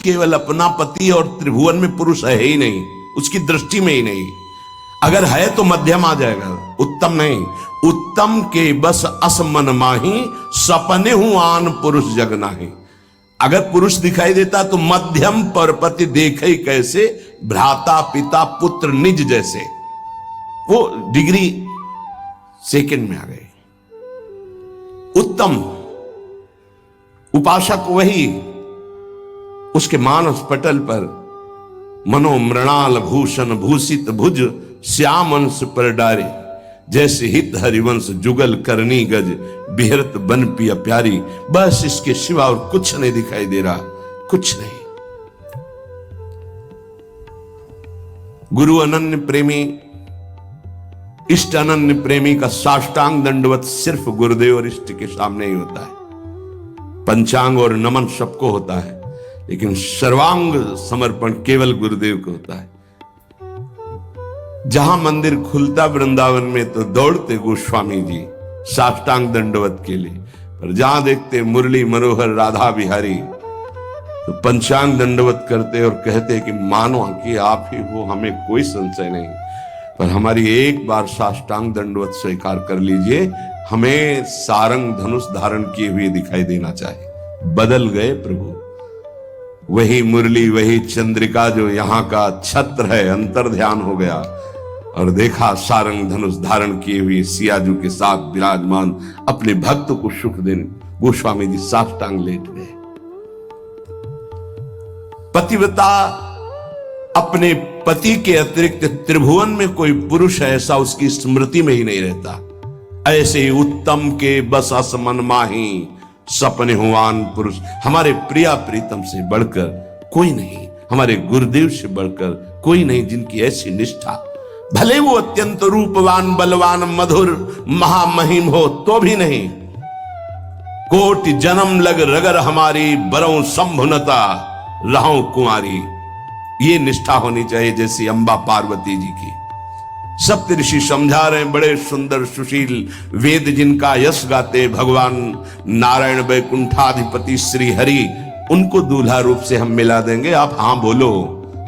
केवल अपना पति और त्रिभुवन में पुरुष है ही नहीं, उसकी दृष्टि में ही नहीं। अगर है तो मध्यम आ जाएगा, उत्तम नहीं। उत्तम के बस असमन माही, सपने हूं आन पुरुष जग नाही। अगर पुरुष दिखाई देता तो मध्यम परपति देखे कैसे, भ्राता पिता पुत्र निज जैसे। वो डिग्री सेकंड में आ गई। उत्तम उपासक वही, उसके मानस पटल पर मनोमृणाल भूषण भूषित भुज श्याम अंश पर डारे, जैसे हित हरिवंश जुगल करनी गज बिहरत बन पिया प्यारी। बस इसके सिवा और कुछ नहीं दिखाई दे रहा, कुछ नहीं। गुरु अनन्य प्रेमी, इष्ट अनन्य प्रेमी का साष्टांग दंडवत सिर्फ गुरुदेव और इष्ट के सामने ही होता है। पंचांग और नमन सबको होता है, लेकिन सर्वांग समर्पण केवल गुरुदेव को होता है। जहां मंदिर खुलता वृंदावन में तो दौड़ते गोस्वामी जी साष्टांग दंडवत के लिए, पर जहां देखते मुरली मनोहर राधा बिहारी तो पंचांग दंडवत करते और कहते कि मानो कि आप ही हो, हमें कोई संशय नहीं, पर हमारी एक बार साष्टांग दंडवत स्वीकार कर लीजिए, हमें सारंग धनुष धारण किए हुए दिखाई देना चाहिए। बदल गए प्रभु, वही मुरली वही चंद्रिका जो यहाँ का छत्र है, अंतर ध्यान हो गया और देखा सारंग धनुष धारण किए हुए सियाजू के साथ विराजमान अपने भक्त को सुख देने गोस्वामी जी साष्टांग लेट गए। पतिव्रता अपने पति के अतिरिक्त त्रिभुवन में कोई पुरुष है ऐसा उसकी स्मृति में ही नहीं रहता। ऐसे ही उत्तम के बस असमन माही, सपने हुआन पुरुष। हमारे प्रिया प्रीतम से बढ़कर कोई नहीं, हमारे गुरुदेव से बढ़कर कोई नहीं, जिनकी ऐसी निष्ठा, भले वो अत्यंत रूपवान बलवान मधुर महामहिम हो तो भी नहीं। कोटि जन्म लग रगर हमारी, बरौं संभुनता रहूं कुंवारी। ये निष्ठा होनी चाहिए जैसी अंबा पार्वती जी की। सप्त ऋषि समझा रहे हैं, बड़े सुंदर सुशील वेद जिनका यश गाते भगवान नारायण वैकुंठाधिपति श्री हरि, उनको दूल्हा रूप से हम मिला देंगे, आप हां बोलो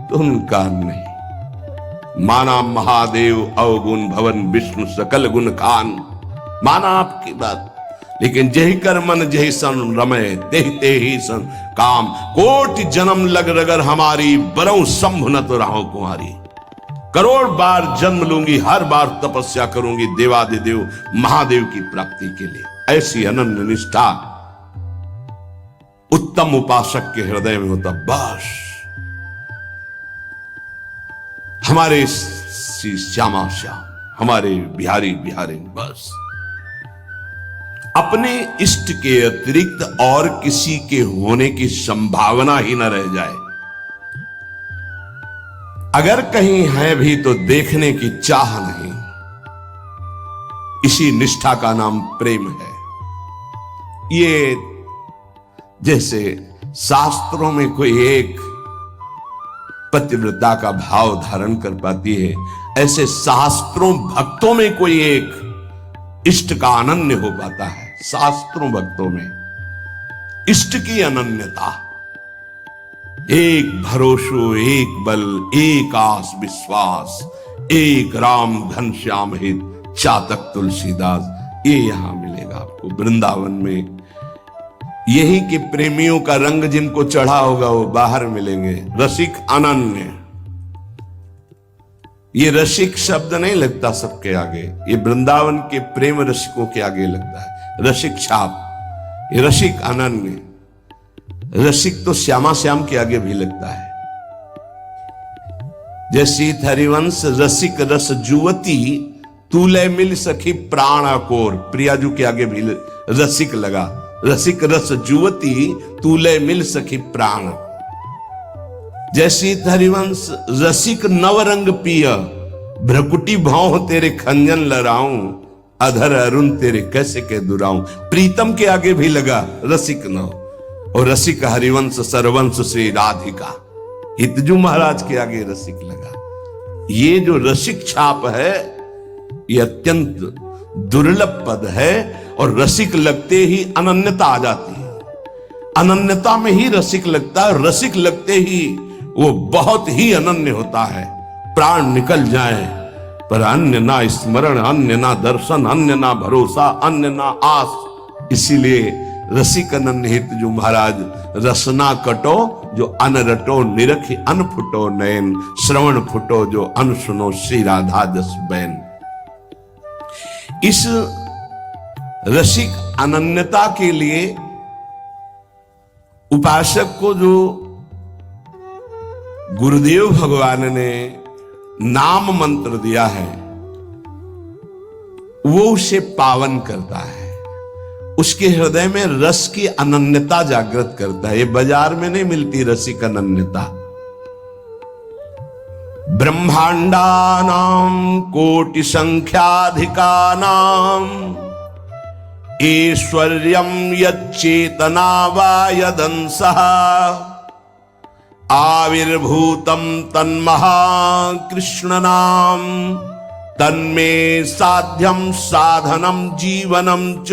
तो उनका नहीं। माना महादेव अवगुण भवन विष्णु सकल गुण खान, माना आपकी बात, लेकिन जही कर मन जही सन रमय, ते ही सन काम। कोटि जन्म लग रगर हमारी, बरौं संभ न तो राहो कुंवारी। करोड़ बार जन्म लूंगी, हर बार तपस्या करूंगी देवादिदेव महादेव की प्राप्ति के लिए। ऐसी अनन्य निष्ठा उत्तम उपासक के हृदय में होता। बस हमारे श्यामा श्याम, हमारे बिहारी बिहारी, बस अपने इष्ट के अतिरिक्त और किसी के होने की संभावना ही न रह जाए। अगर कहीं है भी तो देखने की चाह नहीं। इसी निष्ठा का नाम प्रेम है। ये जैसे शास्त्रों में कोई एक पतिव्रता का भाव धारण कर पाती है, ऐसे शास्त्रों भक्तों में कोई एक इष्ट का अनन्य हो पाता है। शास्त्रों भक्तों में इष्ट की अनन्यता, एक भरोसो एक बल एक आस विश्वास, एक राम घनश्याम हित चातक तुलसीदास, ये यहां मिलेगा आपको वृंदावन में। यही के प्रेमियों का रंग जिनको चढ़ा होगा वो बाहर मिलेंगे। रसिक अनन्य, ये रसिक शब्द नहीं लगता सबके आगे, ये वृंदावन के प्रेम रसिकों के आगे लगता है। रसिक छाप, ये रसिक अनन्य। रसिक तो श्यामा श्याम के आगे भी लगता है। जैसी हरिवंश रसिक रस जुवती, तूले मिल सखी प्राण अकोर। प्रियाजू के आगे भी रसिक लगा। रसिक रस जुवती, तूले मिल सखी प्राण। जैसी हरिवंश रसिक नवरंग पिय, भ्रकुटी भाव तेरे खंजन लड़ाऊं, अधर अरुण तेरे कैसे के दुराऊं। प्रीतम के आगे भी लगा रसिक नव, और रसिक हरिवंश सरवंश श्री राधिका। हितजू महाराज के आगे रसिक लगा। ये जो रसिक छाप है ये अत्यंत दुर्लभ पद है, और रसिक लगते ही अनन्यता आ जाती है। अनन्यता में ही रसिक लगता है, रसिक लगते ही वो बहुत ही अनन्य होता है। प्राण निकल जाए पर अन्य ना स्मरण, अन्य ना दर्शन, अन्य ना भरोसा, अन्य ना आस। इसीलिए रसिक अनन्य हित जो महाराज रसना कटो जो अन रटो, निरखी अन फुटो नयन, श्रवण फुटो जो अन सुनो, श्री राधा जस बैन। इस रसिक अनन्यता के लिए उपासक को जो गुरुदेव भगवान ने नाम मंत्र दिया है वो उसे पावन करता है, उसके हृदय में रस की अनन्यता जागृत करता है। ये बाजार में नहीं मिलती रसिक अनन्यता। ब्रह्मांडानां कोटि संख्याधिकानां ऐश्वर्यं यच्चेतना वा यदंसः आविर्भूतं तन्महाकृष्ण नाम तन्मे साध्यम साधनम जीवनम च।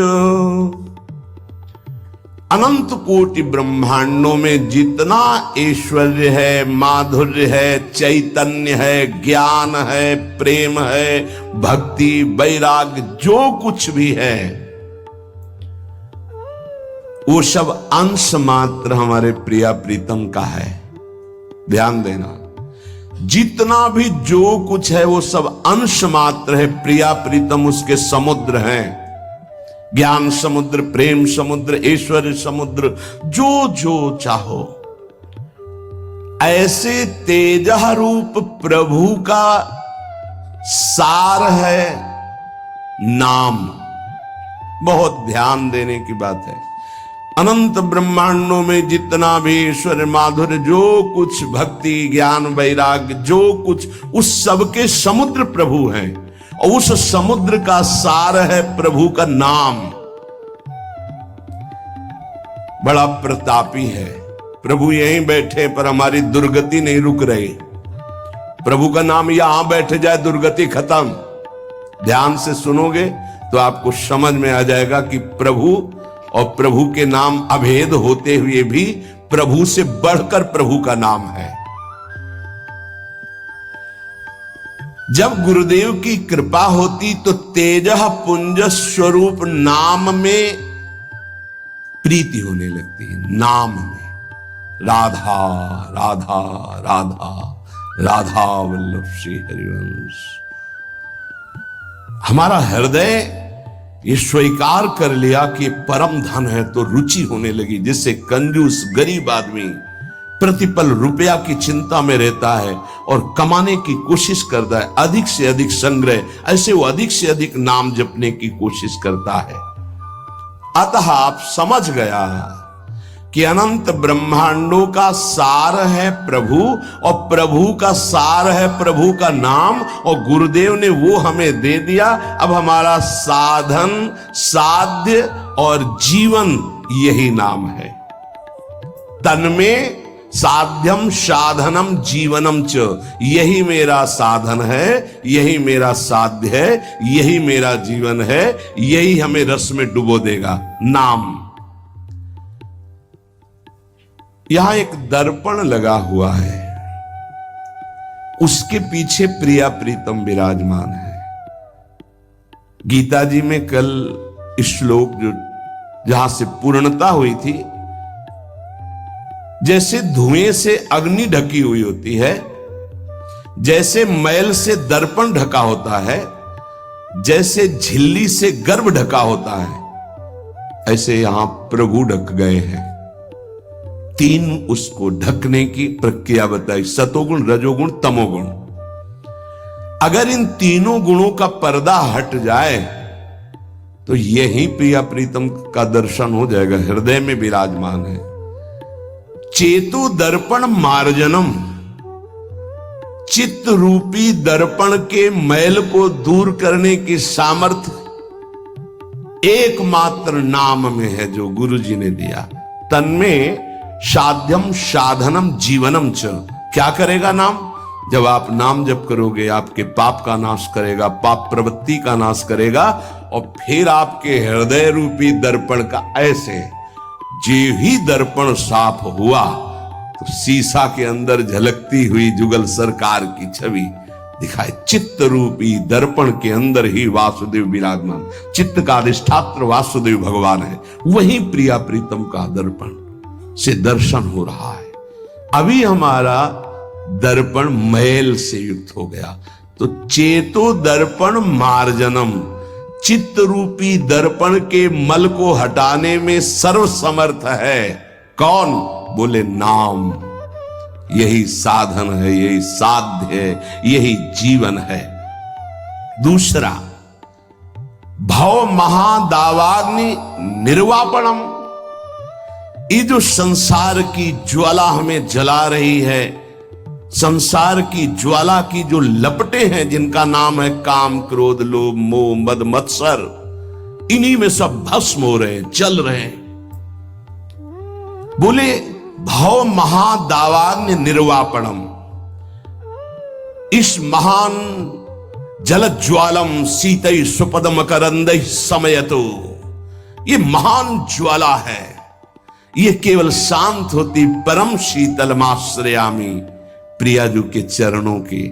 अनंत कोटि ब्रह्मांडों में जितना ऐश्वर्य है, माधुर्य है, चैतन्य है, ज्ञान है, प्रेम है, भक्ति, वैराग्य, जो कुछ भी है वो सब अंश मात्र हमारे प्रिया प्रीतम का है। ध्यान देना, जितना भी जो कुछ है वो सब अंश मात्र है। प्रिया प्रीतम उसके समुद्र हैं, ज्ञान समुद्र, प्रेम समुद्र, ऐश्वर्य समुद्र, जो जो चाहो। ऐसे तेजः रूप प्रभु का सार है नाम। बहुत ध्यान देने की बात है। अनंत ब्रह्मांडों में जितना भी ईश्वर, माधुर्य, जो कुछ भक्ति, ज्ञान, वैराग्य, जो कुछ, उस सब के समुद्र प्रभु हैं और उस समुद्र का सार है प्रभु का नाम। बड़ा प्रतापी है प्रभु, यहीं बैठे पर हमारी दुर्गति नहीं रुक रही। प्रभु का नाम यहां बैठ जाए दुर्गति खत्म। ध्यान से सुनोगे तो आपको समझ में आ जाएगा कि प्रभु और प्रभु के नाम अभेद होते हुए भी प्रभु से बढ़कर प्रभु का नाम है। जब गुरुदेव की कृपा होती तो तेजः पुंज स्वरूप नाम में प्रीति होने लगती है। नाम में राधा राधा राधा राधा वल्लभ श्री हरिवंश। हमारा हृदय ये स्वीकार कर लिया कि परम धन है तो रुचि होने लगी, जिससे कंजूस गरीब आदमी प्रतिपल रुपया की चिंता में रहता है और कमाने की कोशिश करता है, अधिक से अधिक संग्रह, ऐसे वो अधिक से अधिक नाम जपने की कोशिश करता है। अतः आप समझ गया कि अनंत ब्रह्मांडों का सार है प्रभु और प्रभु का सार है प्रभु का नाम, और गुरुदेव ने वो हमें दे दिया। अब हमारा साधन, साध्य और जीवन यही नाम है। तन्मे साध्यम साधनम जीवनम च। यही मेरा साधन है, यही मेरा साध्य है, यही मेरा जीवन है, यही हमें रस में डुबो देगा। नाम। यहां एक दर्पण लगा हुआ है, उसके पीछे प्रिया प्रीतम विराजमान है। गीता जी में कल श्लोक जो जहां से पूर्णता हुई थी, जैसे धुएं से अग्नि ढकी हुई होती है, जैसे मैल से दर्पण ढका होता है, जैसे झिल्ली से गर्भ ढका होता है, ऐसे यहां प्रभु ढक गए हैं। तीन उसको ढकने की प्रक्रिया बताई, सतोगुण, रजोगुण, तमोगुण। अगर इन तीनों गुणों का पर्दा हट जाए तो यही प्रिया प्रीतम का दर्शन हो जाएगा। हृदय में विराजमान है। चेतु दर्पण मार्जनम। चित्त रूपी दर्पण के मैल को दूर करने की सामर्थ्य एकमात्र नाम में है जो गुरु जी ने दिया। तन्में साध्यम साधनम जीवनम च। क्या करेगा नाम? जब आप नाम जप करोगे आपके पाप का नाश करेगा, पाप प्रवृत्ति का नाश करेगा, और फिर आपके हृदय रूपी दर्पण का ऐसे जे ही दर्पण साफ हुआ तो शीशा के अंदर झलकती हुई जुगल सरकार की छवि दिखाए। चित्त रूपी दर्पण के अंदर ही वासुदेव विराजमान, चित्त का अधिष्ठात्र वासुदेव भगवान है। वही प्रिया प्रीतम का दर्पण से दर्शन हो रहा है। अभी हमारा दर्पण मैल से युक्त हो गया, तो चेतो दर्पण मार्जनम, चित्त रूपी दर्पण के मल को हटाने में सर्वसमर्थ है। कौन? बोले नाम। यही साधन है, यही साध्य है, यही जीवन है। दूसरा, भव महादावाग्नि निर्वापणम। ये जो संसार की ज्वाला हमें जला रही है, संसार की ज्वाला की जो लपटें हैं जिनका नाम है काम, क्रोध, लोभ, मोह, मद, मत्सर, इन्हीं में सब भस्म हो रहे हैं, जल रहे हैं। बोले भव महादावाग्नि निर्वापणम, इस महान जलज्वालम शीतई सुपदम करंदई समयतो, ये महान ज्वाला है। ये केवल शांत होती परम शीतलमाश्रयामी प्रियाजू के चरणों की